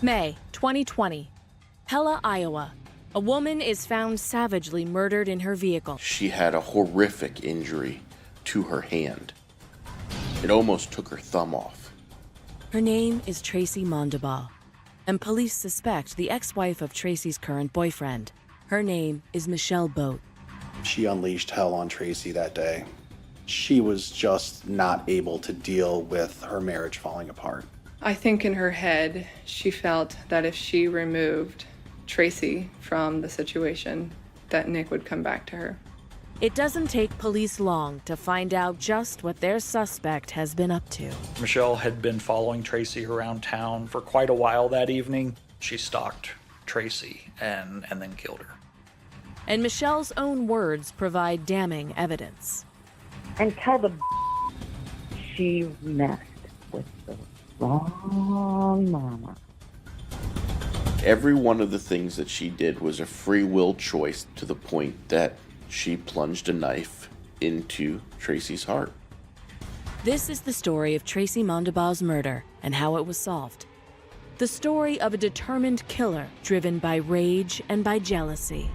May 2020, Pella, Iowa. A woman is found savagely murdered in her vehicle. She had a horrific injury to her hand. It almost took her thumb off. Her name is Tracy Mondabaugh, and police suspect the ex-wife of Tracy's current boyfriend. Her name is Michelle Boat. She unleashed hell on Tracy that day. She was just not able to deal with her marriage falling apart. I think in her head, she felt that if she removed Tracy from the situation, that Nick would come back to her. It doesn't take police long to find out just what their suspect has been up to. Michelle had been following Tracy around town for quite a while that evening. She stalked Tracy and then killed her. And Michelle's own words provide damning evidence. And tell the she messed with the wrong mama. Every one of the things that she did was a free will choice, to the point that she plunged a knife into Tracy's heart. This is the story of Tracy Mondabaugh's murder and how it was solved. The story of a determined killer driven by rage and by jealousy.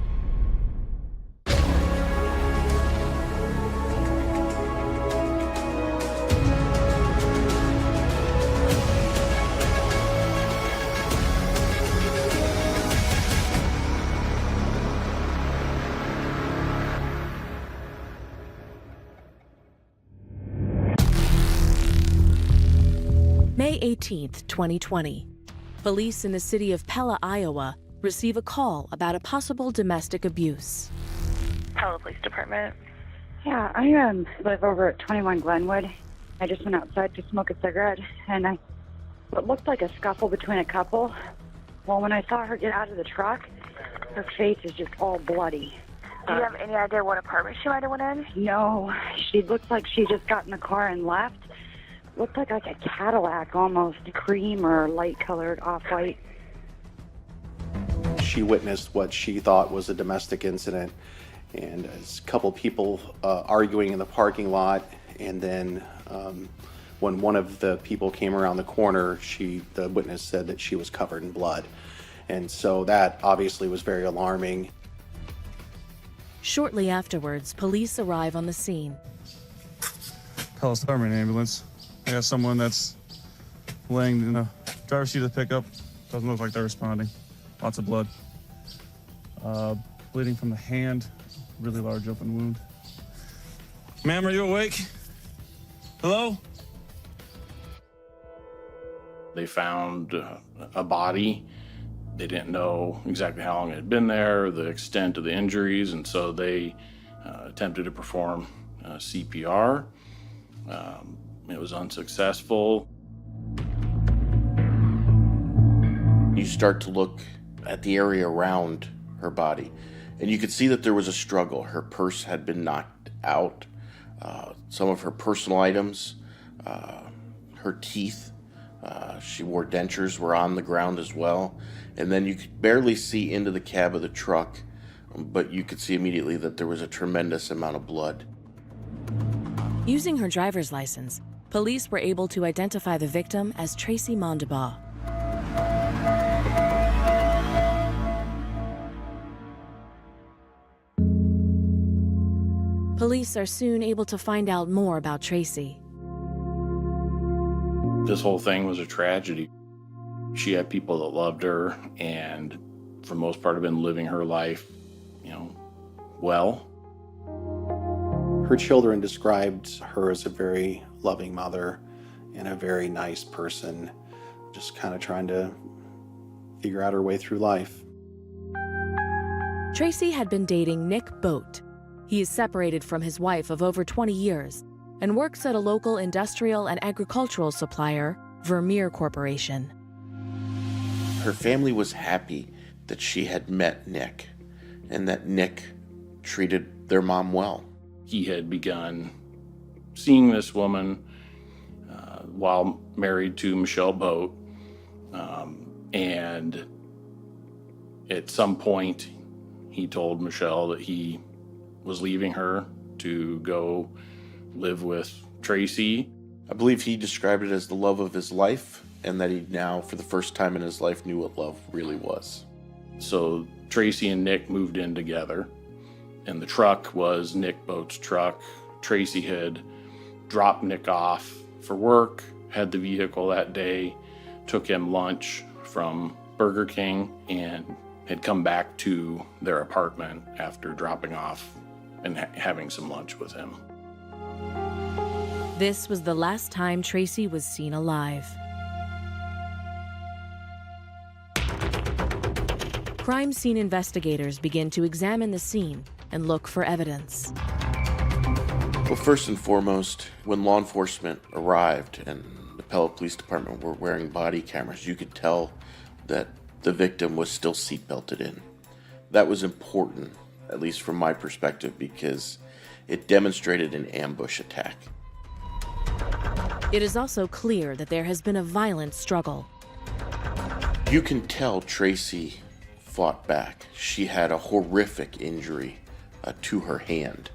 May 18th, 2020. Police in the city of Pella, Iowa, receive a call about a possible domestic abuse. Pella Police Department. Yeah, I live over at 21 Glenwood. I just went outside to smoke a cigarette, and what looked like a scuffle between a couple. Well, when I saw her get out of the truck, her face is just all bloody. Do you have any idea what apartment she might have went in? No, she looked like she just got in the car and left. Looked like a Cadillac, almost cream or light-colored off-white. She witnessed what she thought was a domestic incident, and a couple people arguing in the parking lot, and then when one of the people came around the corner, the witness said that she was covered in blood. And so that obviously was very alarming. Shortly afterwards, police arrive on the scene. Palace Department ambulance. I got someone that's laying in the driver's seat of the pickup. Doesn't look like they're responding. Lots of blood. Bleeding from the hand. Really large open wound. Ma'am, are you awake? Hello? They found a body. They didn't know exactly how long it had been there, the extent of the injuries, and so they attempted to perform CPR. It was unsuccessful. You start to look at the area around her body, and you could see that there was a struggle. Her purse had been knocked out. Some of her personal items, her teeth, she wore dentures, were on the ground as well. And then you could barely see into the cab of the truck, but you could see immediately that there was a tremendous amount of blood. Using her driver's license, police were able to identify the victim as Tracy Mondabaugh. Police are soon able to find out more about Tracy. This whole thing was a tragedy. She had people that loved her and for the most part have been living her life, well. Her children described her as a very loving mother and a very nice person, just kind of trying to figure out her way through life. Tracy had been dating Nick Boat. He is separated from his wife of over 20 years and works at a local industrial and agricultural supplier, Vermeer Corporation. Her family was happy that she had met Nick and that Nick treated their mom well. He had begun seeing this woman while married to Michelle Boat, and at some point he told Michelle that he was leaving her to go live with Tracy. I believe he described it as the love of his life, and that he now, for the first time in his life, knew what love really was. So Tracy and Nick moved in together, and the truck was Nick Boat's truck. Tracy had dropped Nick off for work, had the vehicle that day, took him lunch from Burger King, and had come back to their apartment after dropping off and having some lunch with him. This was the last time Tracy was seen alive. Crime scene investigators begin to examine the scene and look for evidence. Well, first and foremost, when law enforcement arrived and the Pella Police Department were wearing body cameras, you could tell that the victim was still seatbelted in. That was important, at least from my perspective, because it demonstrated an ambush attack. It is also clear that there has been a violent struggle. You can tell Tracy fought back. She had a horrific injury to her hand.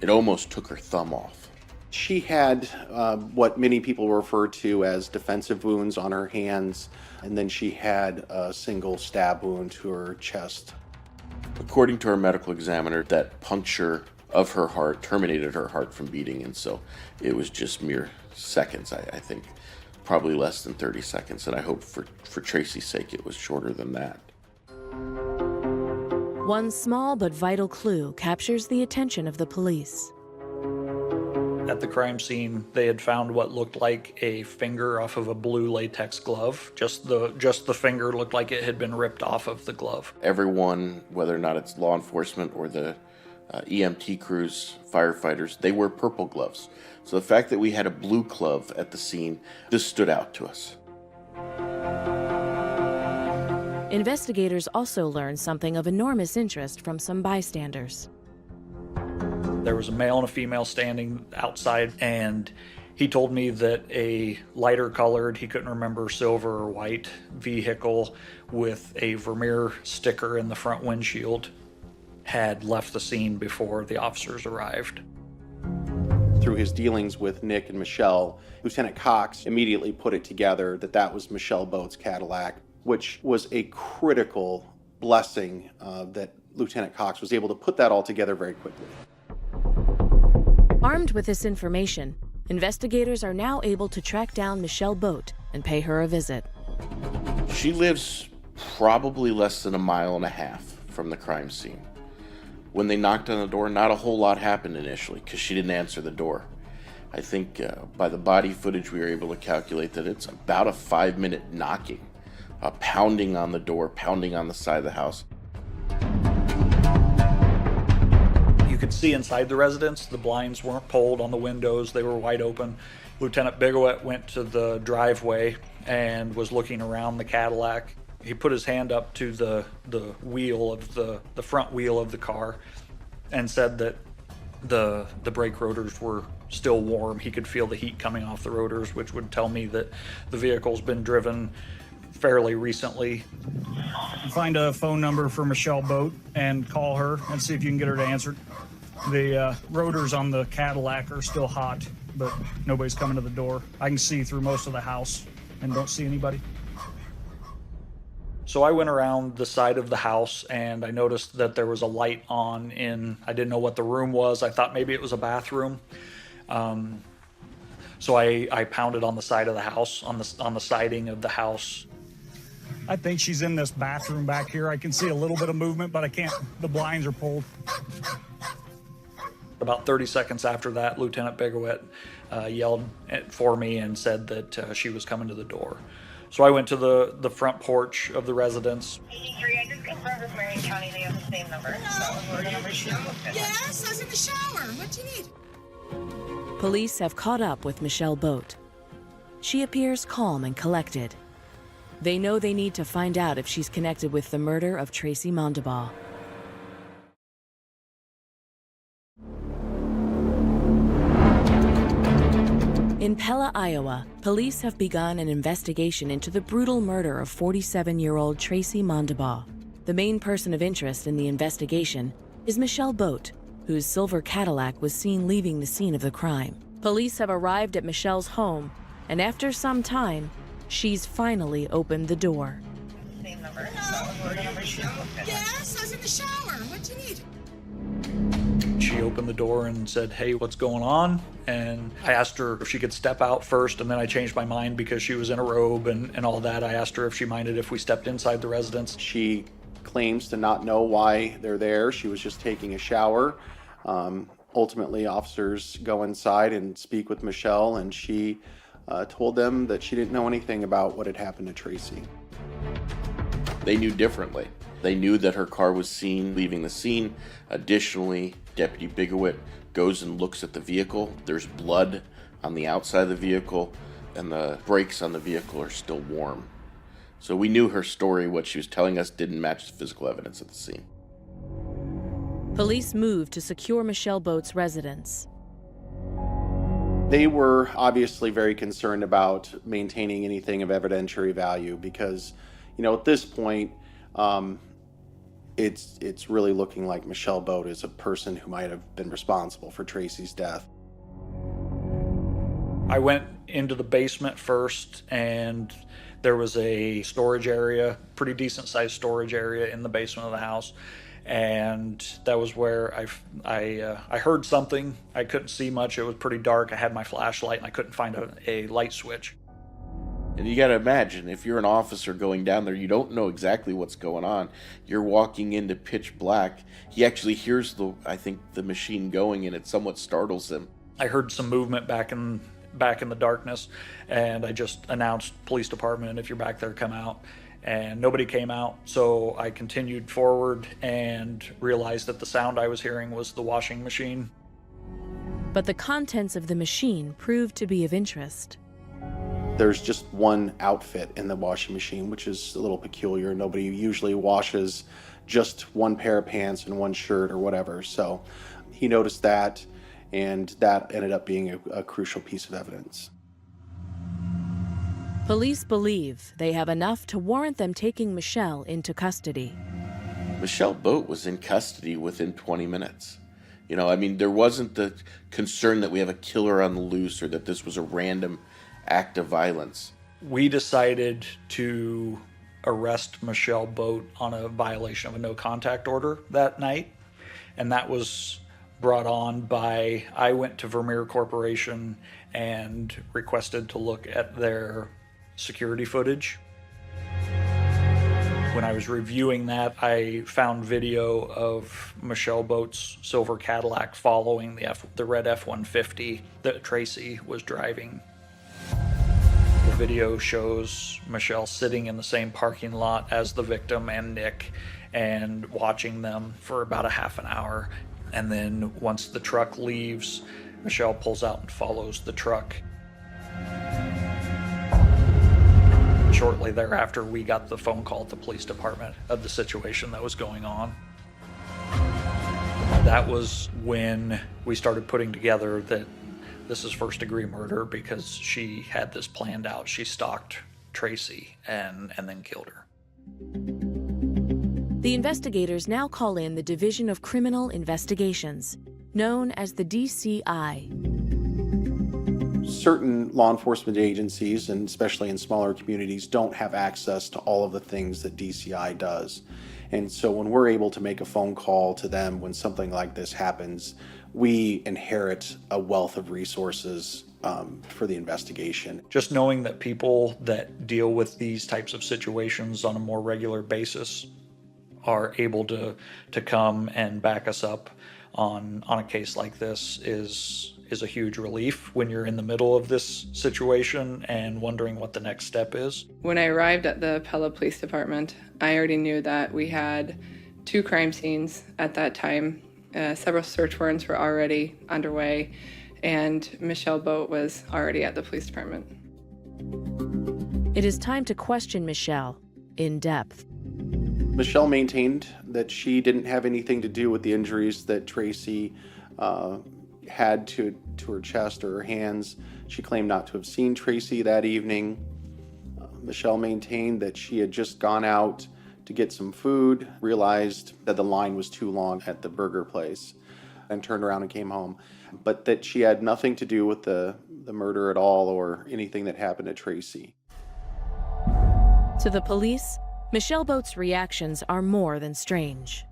It almost took her thumb off. She had what many people refer to as defensive wounds on her hands, and then she had a single stab wound to her chest. According to our medical examiner, that puncture of her heart terminated her heart from beating, and so it was just mere seconds, I think. Probably less than 30 seconds, and I hope for Tracy's sake it was shorter than that. One small but vital clue captures the attention of the police. At the crime scene, they had found what looked like a finger off of a blue latex glove. Just the finger looked like it had been ripped off of the glove. Everyone, whether or not it's law enforcement or the EMT crews, firefighters, they wear purple gloves. So the fact that we had a blue glove at the scene, this stood out to us. Investigators also learned something of enormous interest from some bystanders. There was a male and a female standing outside, and he told me that a lighter colored, he couldn't remember, silver or white vehicle with a Vermeer sticker in the front windshield had left the scene before the officers arrived. Through his dealings with Nick and Michelle, Lieutenant Cox immediately put it together that that was Michelle Boat's Cadillac, which was a critical blessing that Lieutenant Cox was able to put that all together very quickly. Armed with this information, investigators are now able to track down Michelle Boat and pay her a visit. She lives probably less than 1.5 miles from the crime scene. When they knocked on the door, not a whole lot happened initially because she didn't answer the door. I think by the body footage we were able to calculate that it's about a 5-minute knocking, pounding on the door, pounding on the side of the house. You could see inside the residence, the blinds weren't pulled on the windows, they were wide open. Lieutenant Bigowet went to the driveway and was looking around the Cadillac. He put his hand up to the wheel of the front wheel of the car and said that the brake rotors were still warm. He could feel the heat coming off the rotors, which would tell me that the vehicle's been driven fairly recently. Find a phone number for Michelle Boat and call her and see if you can get her to answer. The rotors on the Cadillac are still hot, but nobody's coming to the door. I can see through most of the house and don't see anybody. So I went around the side of the house and I noticed that there was a light on I didn't know what the room was. I thought maybe it was a bathroom. So I pounded on the side of the house, on the siding of the house. I think she's in this bathroom back here. I can see a little bit of movement, but I can't, the blinds are pulled. About 30 seconds after that, Lieutenant Bigowet yelled for me and said that she was coming to the door. So I went to the front porch of the residence. 83, I just confirmed with Marion County, they have the same number. Yes, I was in the shower. What do you need? Police have caught up with Michelle Boat. She appears calm and collected. They know they need to find out if she's connected with the murder of Tracy Mondabaugh. In Pella, Iowa, police have begun an investigation into the brutal murder of 47-year-old Tracy Mondabaugh. The main person of interest in the investigation is Michelle Boat, whose silver Cadillac was seen leaving the scene of the crime. Police have arrived at Michelle's home, and after some time, she's finally opened the door. Same number. Yes, I was in the shower. What do you need? She opened the door and said, "Hey, what's going on?" And I asked her if she could step out first, and then I changed my mind because she was in a robe and all that. I asked her if she minded if we stepped inside the residence. She claims to not know why they're there. She was just taking a shower. Ultimately, officers go inside and speak with Michelle, and she told them that she didn't know anything about what had happened to Tracy. They knew differently. They knew that her car was seen leaving the scene. Additionally, Deputy Bigowit goes and looks at the vehicle. There's blood on the outside of the vehicle, and the brakes on the vehicle are still warm. So we knew her story, what she was telling us, didn't match the physical evidence at the scene. Police moved to secure Michelle Boat's residence. They were obviously very concerned about maintaining anything of evidentiary value because, at this point, it's really looking like Michelle Boat is a person who might have been responsible for Tracy's death. I went into the basement first, and there was a storage area, pretty decent sized storage area in the basement of the house. And that was where I heard something. I couldn't see much. It was pretty dark. I had my flashlight and I couldn't find a light switch. And you got to imagine, if you're an officer going down there, you don't know exactly what's going on. You're walking into pitch black. He actually hears the machine going, and it somewhat startles him. I heard some movement back in the darkness, and I just announced, "Police department, if you're back there, come out." And nobody came out, so I continued forward and realized that the sound I was hearing was the washing machine. But the contents of the machine proved to be of interest. There's just one outfit in the washing machine, which is a little peculiar. Nobody usually washes just one pair of pants and one shirt or whatever. So he noticed that, and that ended up being a crucial piece of evidence. Police believe they have enough to warrant them taking Michelle into custody. Michelle Boat was in custody within 20 minutes. There wasn't the concern that we have a killer on the loose or that this was a random act of violence. We decided to arrest Michelle Boat on a violation of a no contact order that night. And that was brought on by, I went to Vermeer Corporation and requested to look at their security footage. When I was reviewing that, I found video of Michelle Boat's silver Cadillac following the red F-150 that Tracy was driving. The video shows Michelle sitting in the same parking lot as the victim and Nick and watching them for about a half an hour. And then once the truck leaves, Michelle pulls out and follows the truck. Shortly thereafter, we got the phone call at the police department of the situation that was going on. That was when we started putting together that this is first-degree murder because she had this planned out. She stalked Tracy and then killed her. The investigators now call in the Division of Criminal Investigations, known as the DCI. Certain law enforcement agencies, and especially in smaller communities, don't have access to all of the things that DCI does. And so when we're able to make a phone call to them when something like this happens, we inherit a wealth of resources for the investigation. Just knowing that people that deal with these types of situations on a more regular basis are able to come and back us up on a case like this is a huge relief when you're in the middle of this situation and wondering what the next step is. When I arrived at the Pella Police Department, I already knew that we had 2 crime scenes at that time. Several search warrants were already underway, and Michelle Boat was already at the police department. It is time to question Michelle in depth. Michelle maintained that she didn't have anything to do with the injuries that Tracy had to her chest or her hands. She claimed not to have seen Tracy that evening. Michelle maintained that she had just gone out to get some food, realized that the line was too long at the burger place. and turned around and came home. But that she had nothing to do with the murder at all or anything that happened to Tracy. To the police, Michelle Boat's reactions are more than strange.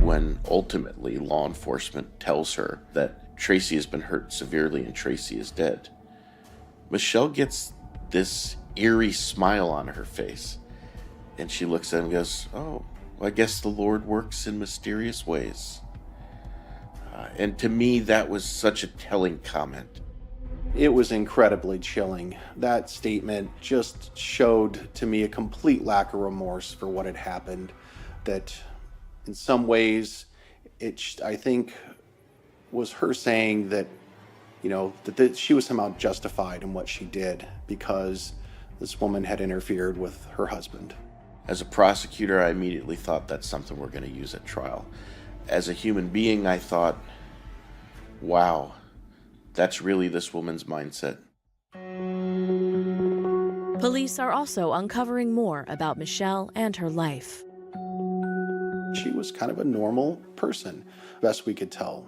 When ultimately law enforcement tells her that Tracy has been hurt severely and Tracy is dead, Michelle gets this eerie smile on her face. And she looks at him and goes, "Oh, well, I guess the Lord works in mysterious ways." And to me, that was such a telling comment. It was incredibly chilling. That statement just showed to me a complete lack of remorse for what had happened. That in some ways, I think, was her saying that, that she was somehow justified in what she did because this woman had interfered with her husband. As a prosecutor, I immediately thought that's something we're going to use at trial. As a human being, I thought, wow, that's really this woman's mindset. Police are also uncovering more about Michelle and her life. She was kind of a normal person, best we could tell.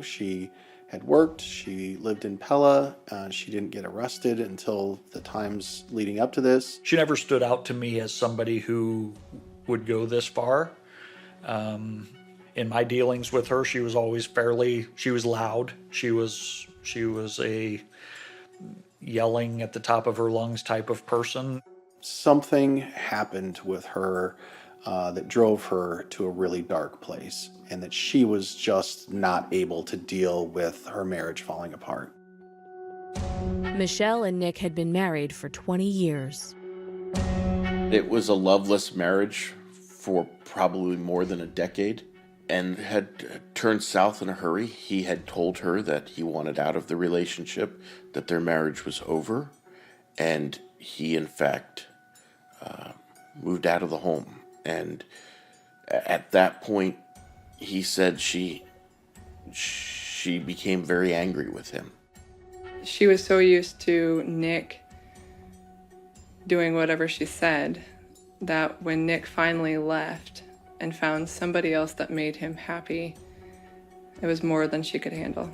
She had worked, she lived in Pella, she didn't get arrested until the times leading up to this. She never stood out to me as somebody who would go this far. In my dealings with her, she was always she was loud. She was a yelling at the top of her lungs type of person. Something happened with her that drove her to a really dark place, and that she was just not able to deal with her marriage falling apart. Michelle and Nick had been married for 20 years. It was a loveless marriage for probably more than a decade and had turned south in a hurry. He had told her that he wanted out of the relationship, that their marriage was over, and he, in fact, moved out of the home. And at that point, he said she became very angry with him. She was so used to Nick doing whatever she said that when Nick finally left and found somebody else that made him happy, it was more than she could handle.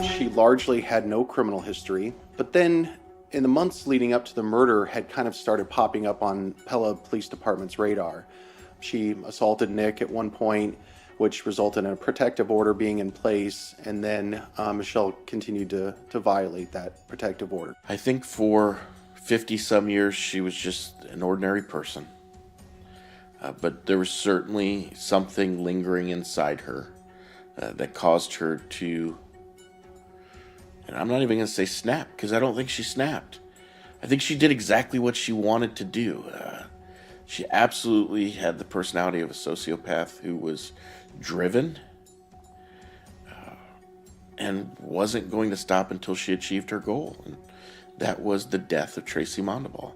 She largely had no criminal history, but then in the months leading up to the murder had kind of started popping up on Pella Police Department's radar. She assaulted Nick at one point, which resulted in a protective order being in place, and then Michelle continued to violate that protective order. I think for 50-some years, she was just an ordinary person. But there was certainly something lingering inside her that caused her to, and I'm not even going to say snap, because I don't think she snapped. I think she did exactly what she wanted to do. She absolutely had the personality of a sociopath who was driven and wasn't going to stop until she achieved her goal. And that was the death of Tracy Mondabaugh.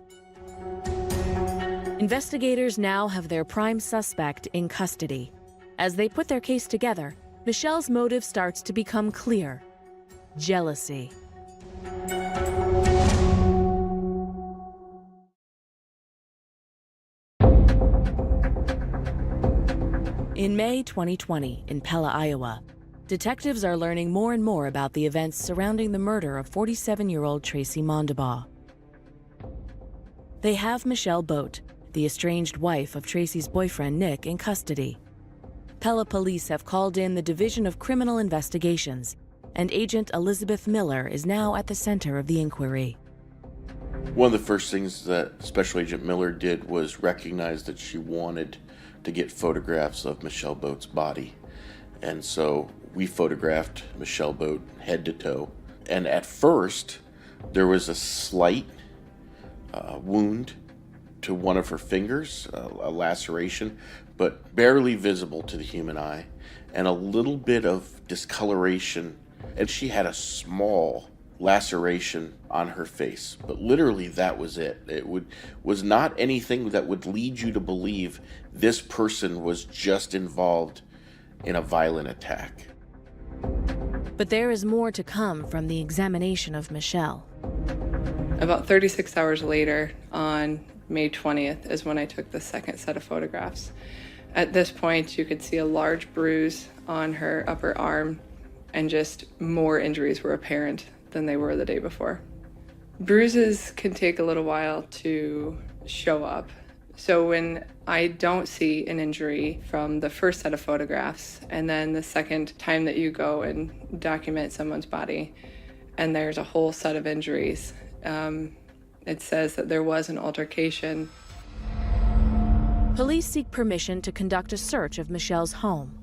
Investigators now have their prime suspect in custody. As they put their case together, Michelle's motive starts to become clear: jealousy. In May 2020, in Pella, Iowa, detectives are learning more and more about the events surrounding the murder of 47-year-old Tracy Mondabaugh. They have Michelle Boat, the estranged wife of Tracy's boyfriend Nick, in custody. Pella police have called in the Division of Criminal Investigations, and Agent Elizabeth Miller is now at the center of the inquiry. One of the first things that Special Agent Miller did was recognize that she wanted to get photographs of Michelle Boat's body. And so we photographed Michelle Boat head to toe. And at first, there was a slight wound to one of her fingers, a laceration, but barely visible to the human eye, and a little bit of discoloration. And she had a small laceration on her face, but literally that was it. It was not anything that would lead you to believe this person was just involved in a violent attack. But there is more to come from the examination of Michelle. About 36 hours later, on May 20th, is when I took the second set of photographs. At this point, you could see a large bruise on her upper arm, and just more injuries were apparent than they were the day before. Bruises can take a little while to show up. So when I don't see an injury from the first set of photographs, and then the second time that you go and document someone's body, and there's a whole set of injuries, it says that there was an altercation. Police seek permission to conduct a search of Michelle's home.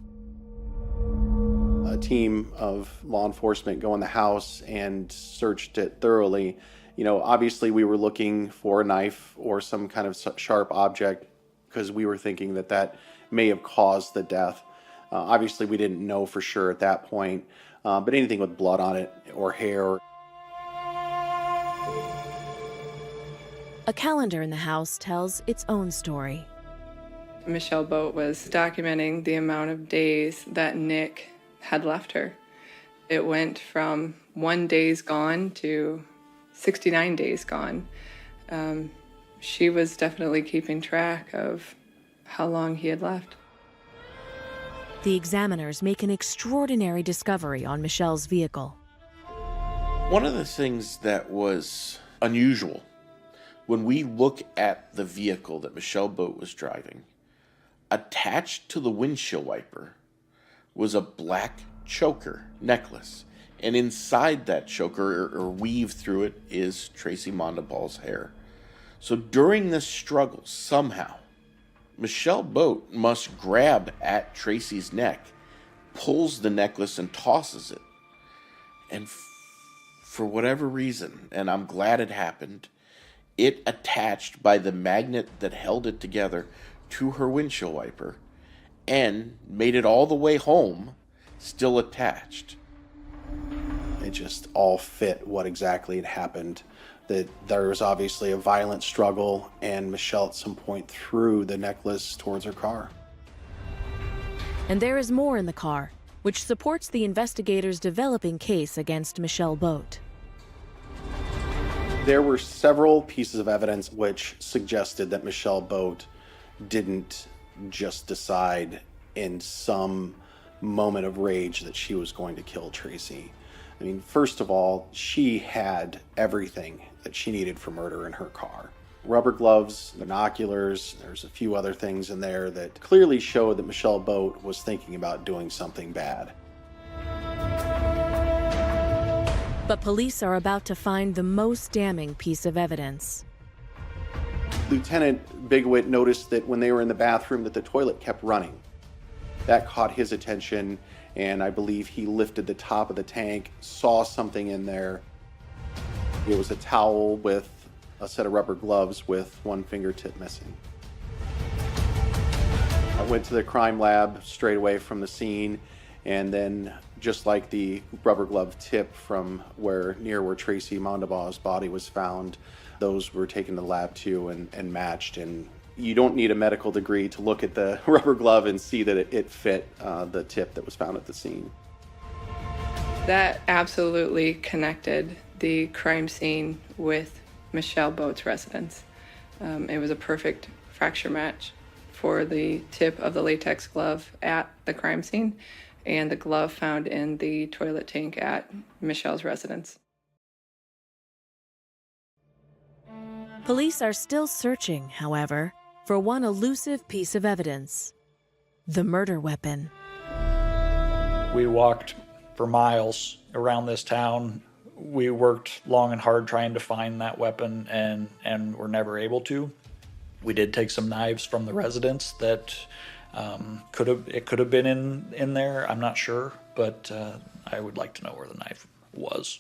A team of law enforcement go in the house and searched it thoroughly. You know, obviously we were looking for a knife or some kind of sharp object because we were thinking that that may have caused the death. Obviously we didn't know for sure at that point, but anything with blood on it or hair. A calendar in the house tells its own story. Michelle Boat was documenting the amount of days that Nick had left her. It went from 1 days gone to 69 days gone. She was definitely keeping track of how long he had left. The examiners make an extraordinary discovery on Michelle's vehicle. One of the things that was unusual, when we look at the vehicle that Michelle Boat was driving, attached to the windshield wiper was a black choker necklace. And inside that choker, or weave through it, is Tracy Mondaball's hair. So during this struggle, somehow, Michelle Boat must grab at Tracy's neck, pulls the necklace and tosses it. And for whatever reason, and I'm glad it happened, it attached by the magnet that held it together to her windshield wiper and made it all the way home, still attached. It just all fit what exactly had happened. That there was obviously a violent struggle, and Michelle at some point threw the necklace towards her car. And there is more in the car, which supports the investigators' developing case against Michelle Boat. There were several pieces of evidence which suggested that Michelle Boat didn't just decide in some moment of rage that she was going to kill Tracy. I mean, first of all, she had everything that she needed for murder in her car. Rubber gloves, binoculars, there's a few other things in there that clearly showed that Michelle Boat was thinking about doing something bad. But police are about to find the most damning piece of evidence. Lieutenant Bigwit noticed that when they were in the bathroom that the toilet kept running. That caught his attention, and I believe he lifted the top of the tank, saw something in there. It was a towel with a set of rubber gloves with one fingertip missing. I went to the crime lab straight away from the scene, and then just like the rubber glove tip from near where Tracy Mondaball's body was found, those were taken to the lab too and matched. And you don't need a medical degree to look at the rubber glove and see that it fit the tip that was found at the scene. That absolutely connected the crime scene with Michelle Boat's residence. It was a perfect fracture match for the tip of the latex glove at the crime scene and the glove found in the toilet tank at Michelle's residence. Police are still searching, however, for one elusive piece of evidence: the murder weapon. We walked for miles around this town. We worked long and hard trying to find that weapon and were never able to. We did take some knives from the residence that could have been in there. I'm not sure, but I would like to know where the knife was.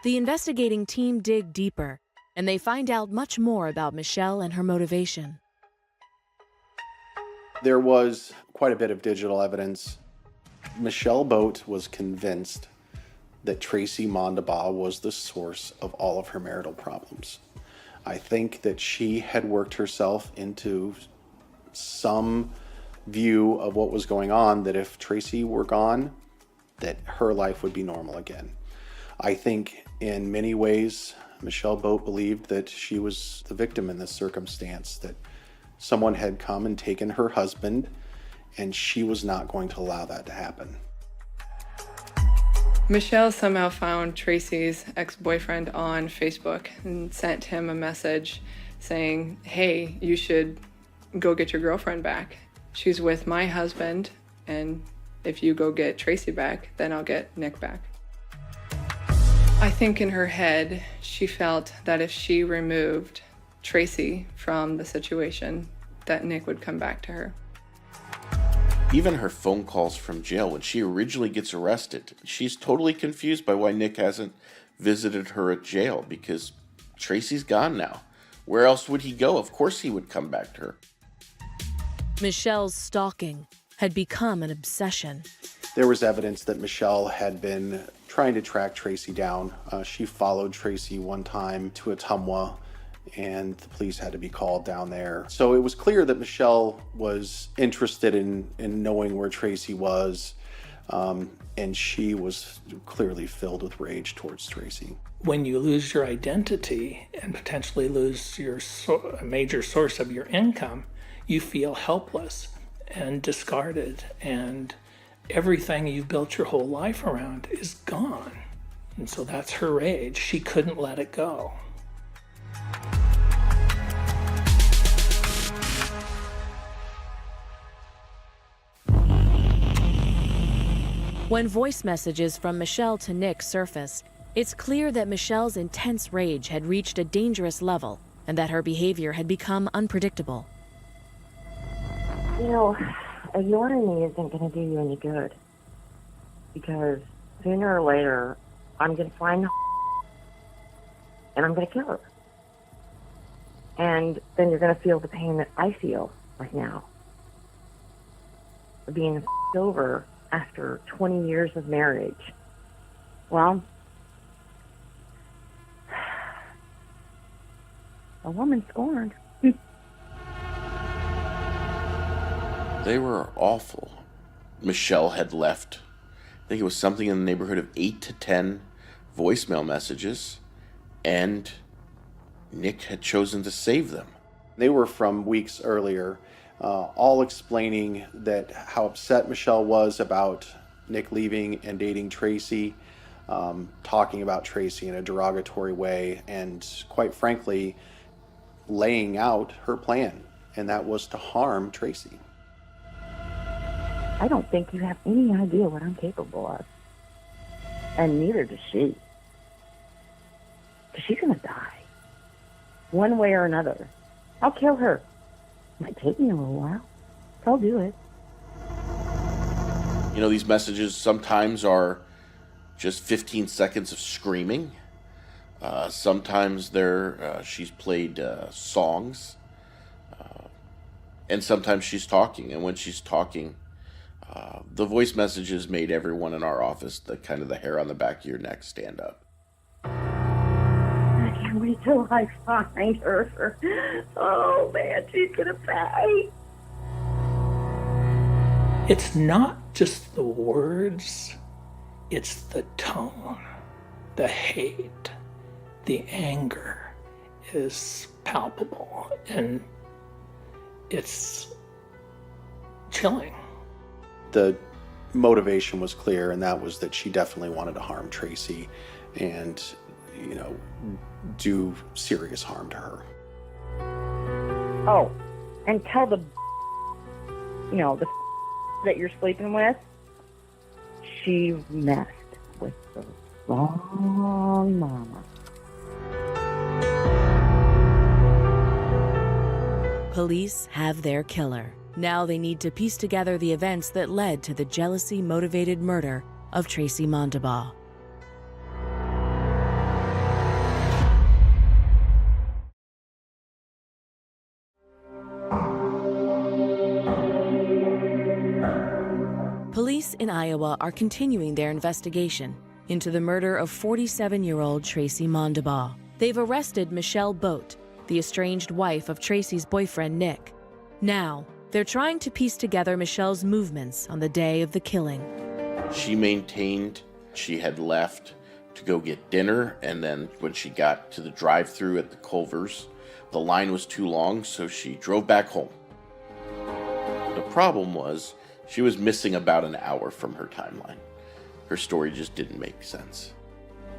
The investigating team dig deeper, and they find out much more about Michelle and her motivation. There was quite a bit of digital evidence. Michelle Boat was convinced that Tracy Mondaball was the source of all of her marital problems. I think that she had worked herself into some view of what was going on, that if Tracy were gone, that her life would be normal again. I think in many ways, Michelle Boat believed that she was the victim in this circumstance, that Someone had come and taken her husband, and she was not going to allow that to happen. Michelle somehow found Tracy's ex-boyfriend on Facebook and sent him a message saying, hey, you should go get your girlfriend back. She's with my husband, and if you go get Tracy back, then I'll get Nick back. I think in her head, she felt that if she removed Tracy from the situation, that Nick would come back to her. Even her phone calls from jail, when she originally gets arrested, she's totally confused by why Nick hasn't visited her at jail, because Tracy's gone now. Where else would he go? Of course he would come back to her. Michelle's stalking had become an obsession. There was evidence that Michelle had been trying to track Tracy down. She followed Tracy one time to Ottumwa, and the police had to be called down there. So it was clear that Michelle was interested in knowing where Tracy was, and she was clearly filled with rage towards Tracy. When you lose your identity and potentially lose a major source of your income, you feel helpless and discarded, and everything you've built your whole life around is gone. And so that's her rage. She couldn't let it go. When voice messages from Michelle to Nick surfaced, it's clear that Michelle's intense rage had reached a dangerous level and that her behavior had become unpredictable. You know, ignoring me isn't going to do you any good. Because sooner or later, I'm going to find and I'm going to kill her. And then you're going to feel the pain that I feel right now. Being over after 20 years of marriage. Well, a woman scorned. They were awful. Michelle had left, I think it was something in the neighborhood of 8 to 10 voicemail messages, and Nick had chosen to save them. They were from weeks earlier, all explaining that how upset Michelle was about Nick leaving and dating Tracy, talking about Tracy in a derogatory way, and quite frankly, laying out her plan, and that was to harm Tracy. I don't think you have any idea what I'm capable of. And neither does she. Because she's going to die. One way or another. I'll kill her. Might take me a little while. I'll do it. You know, these messages sometimes are just 15 seconds of screaming. Sometimes she's played songs. And sometimes she's talking. And when she's talking, the voice messages made everyone in our office the hair on the back of your neck stand up. I can't wait till I find her. Oh man, she's gonna pay. It's not just the words, it's the tone, the hate, the anger is palpable, and it's chilling. The motivation was clear, and that was that she definitely wanted to harm Tracy and, do serious harm to her. Oh, and tell the that you're sleeping with, she messed with the wrong mama. Police have their killer. Now they need to piece together the events that led to the jealousy-motivated murder of Tracy Mondabaugh. Police in Iowa are continuing their investigation into the murder of 47-year-old Tracy Mondabaugh. They've arrested Michelle Boat, the estranged wife of Tracy's boyfriend Nick. Now, they're trying to piece together Michelle's movements on the day of the killing. She maintained she had left to go get dinner, and then when she got to the drive-thru at the Culver's, the line was too long, so she drove back home. The problem was she was missing about an hour from her timeline. Her story just didn't make sense.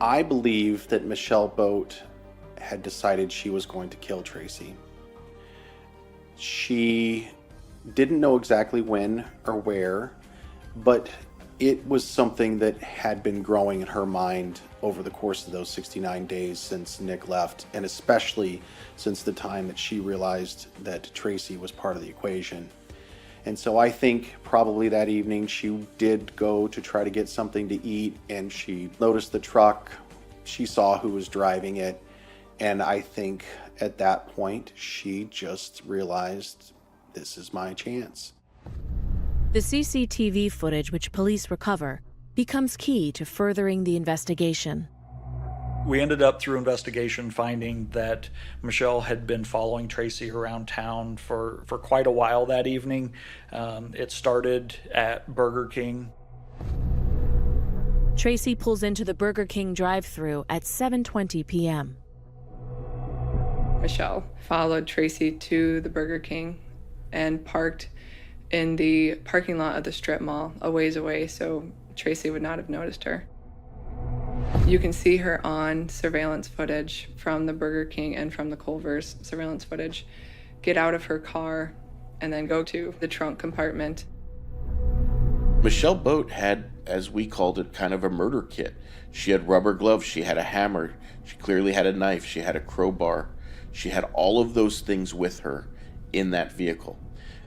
I believe that Michelle Boat had decided she was going to kill Tracy. She didn't know exactly when or where, but it was something that had been growing in her mind over the course of those 69 days since Nick left, and especially since the time that she realized that Tracy was part of the equation. And so I think probably that evening she did go to try to get something to eat, and she noticed the truck, she saw who was driving it, and I think at that point she just realized, this is my chance. The CCTV footage which police recover becomes key to furthering the investigation. We ended up through investigation finding that Michelle had been following Tracy around town for quite a while that evening. It started at Burger King. Tracy pulls into the Burger King drive-thru at 7:20 p.m. Michelle followed Tracy to the Burger King and parked in the parking lot of the strip mall a ways away so Tracy would not have noticed her. You can see her on surveillance footage from the Burger King and from the Culver's surveillance footage get out of her car and then go to the trunk compartment. Michelle Boat had, as we called it, kind of a murder kit. She had rubber gloves, she had a hammer, she clearly had a knife, she had a crowbar. She had all of those things with her in that vehicle.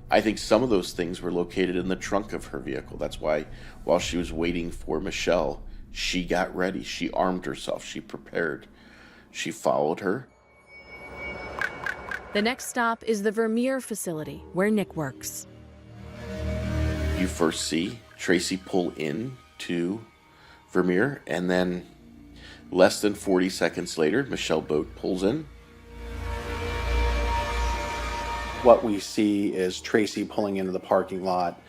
I think some of those things were located in the trunk of her vehicle. That's why while she was waiting for Michelle, she got ready, she armed herself, she prepared. She followed her. The next stop is the Vermeer facility, where Nick works. You first see Tracy pull in to Vermeer, and then less than 40 seconds later, Michelle Boat pulls in. What we see is Tracy pulling into the parking lot,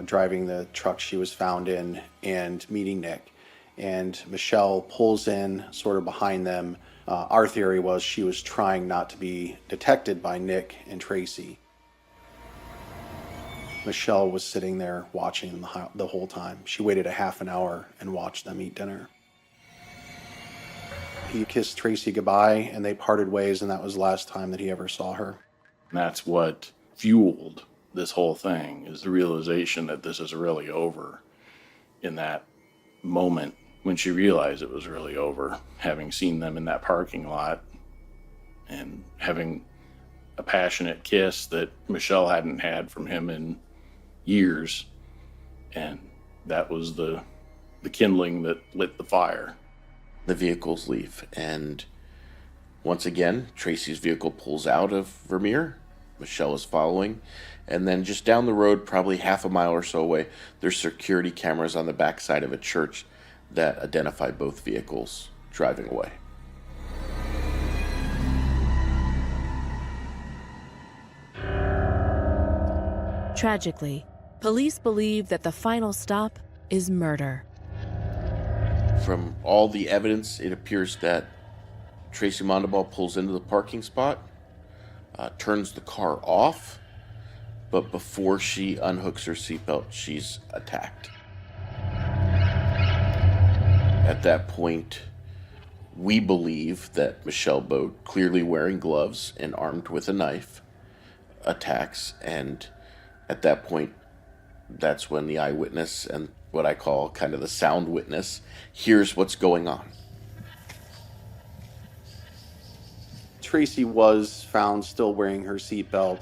driving the truck she was found in, and meeting Nick. And Michelle pulls in sort of behind them. Our theory was she was trying not to be detected by Nick and Tracy. Michelle was sitting there watching the whole time. She waited a half an hour and watched them eat dinner. He kissed Tracy goodbye and they parted ways, and that was the last time that he ever saw her. And that's what fueled this whole thing, is the realization that this is really over. In that moment when she realized it was really over, having seen them in that parking lot and having a passionate kiss that Michelle hadn't had from him in years, and that was the kindling that lit the fire. The vehicles leave, and once again, Tracy's vehicle pulls out of Vermeer. Michelle is following. And then just down the road, probably half a mile or so away, there's security cameras on the backside of a church that identify both vehicles driving away. Tragically, police believe that the final stop is murder. From all the evidence, it appears that Tracy Mondabaugh pulls into the parking spot, turns the car off, but before she unhooks her seatbelt, she's attacked. At that point, we believe that Michelle Boat, clearly wearing gloves and armed with a knife, attacks, and at that point, that's when the eyewitness and what I call kind of the sound witness hears what's going on. Tracy was found still wearing her seatbelt,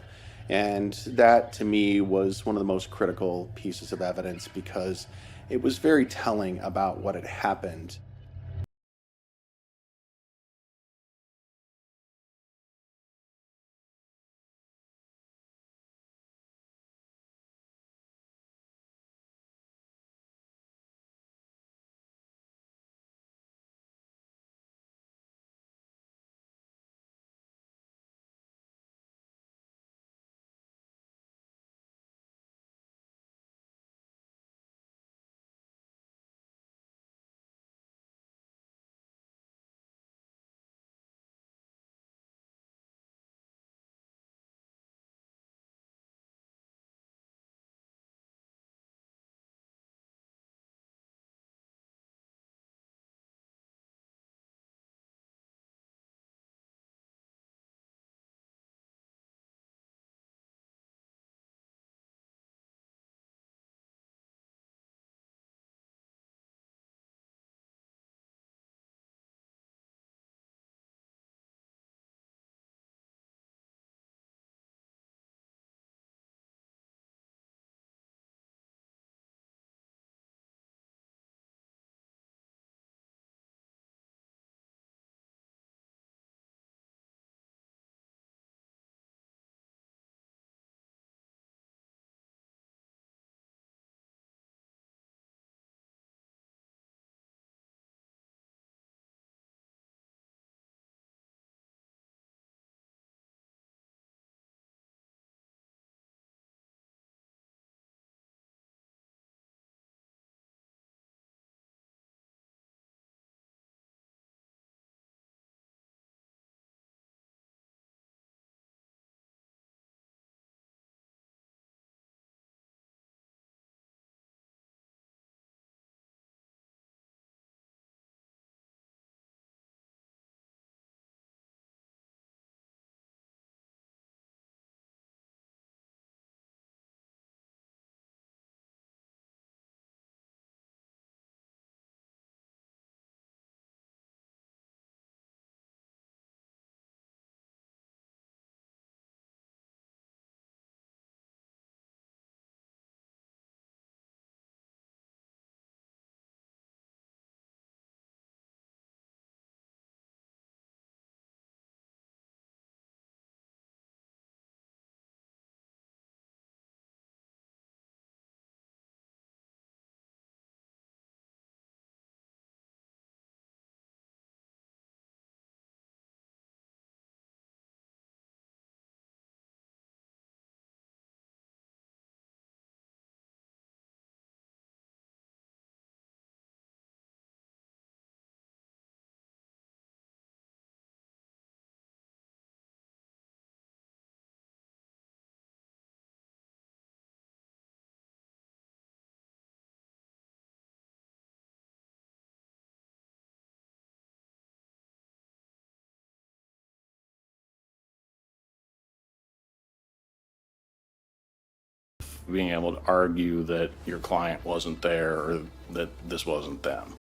and that to me was one of the most critical pieces of evidence because it was very telling about what had happened. being able to argue that your client wasn't there or that this wasn't them.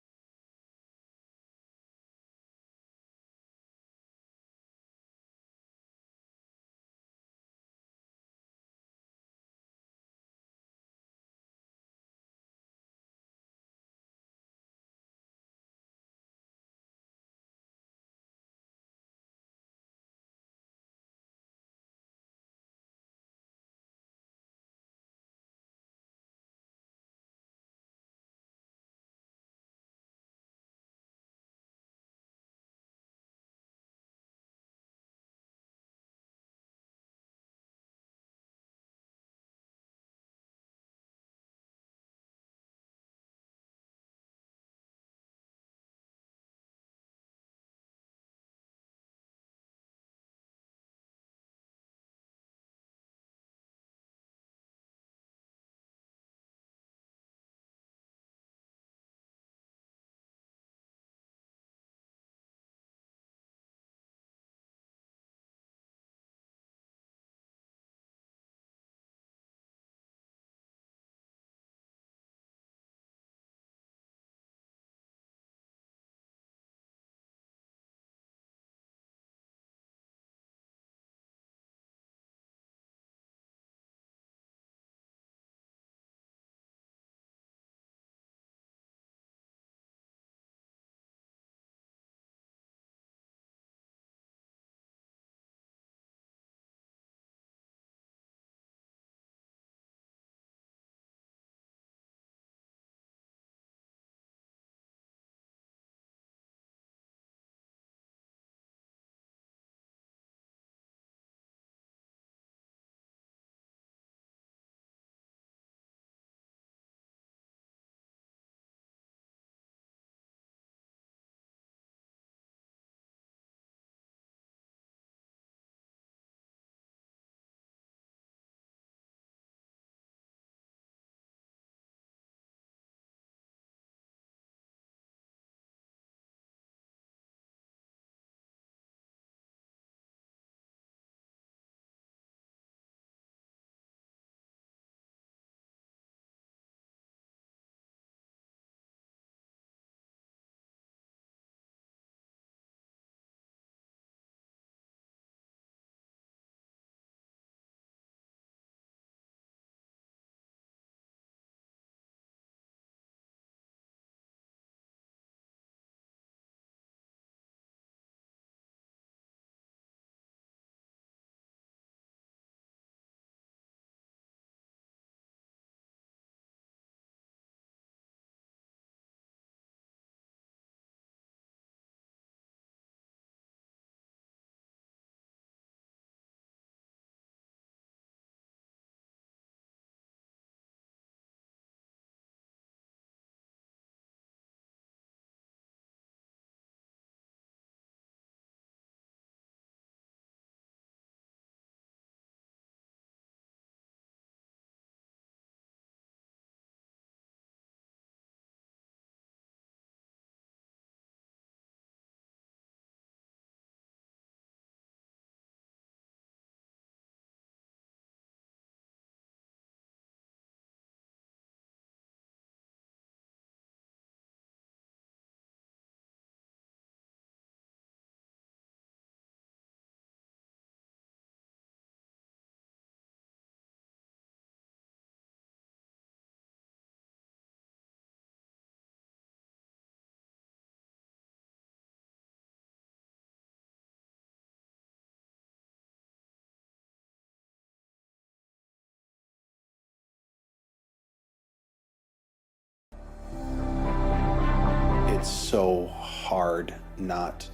It's so hard not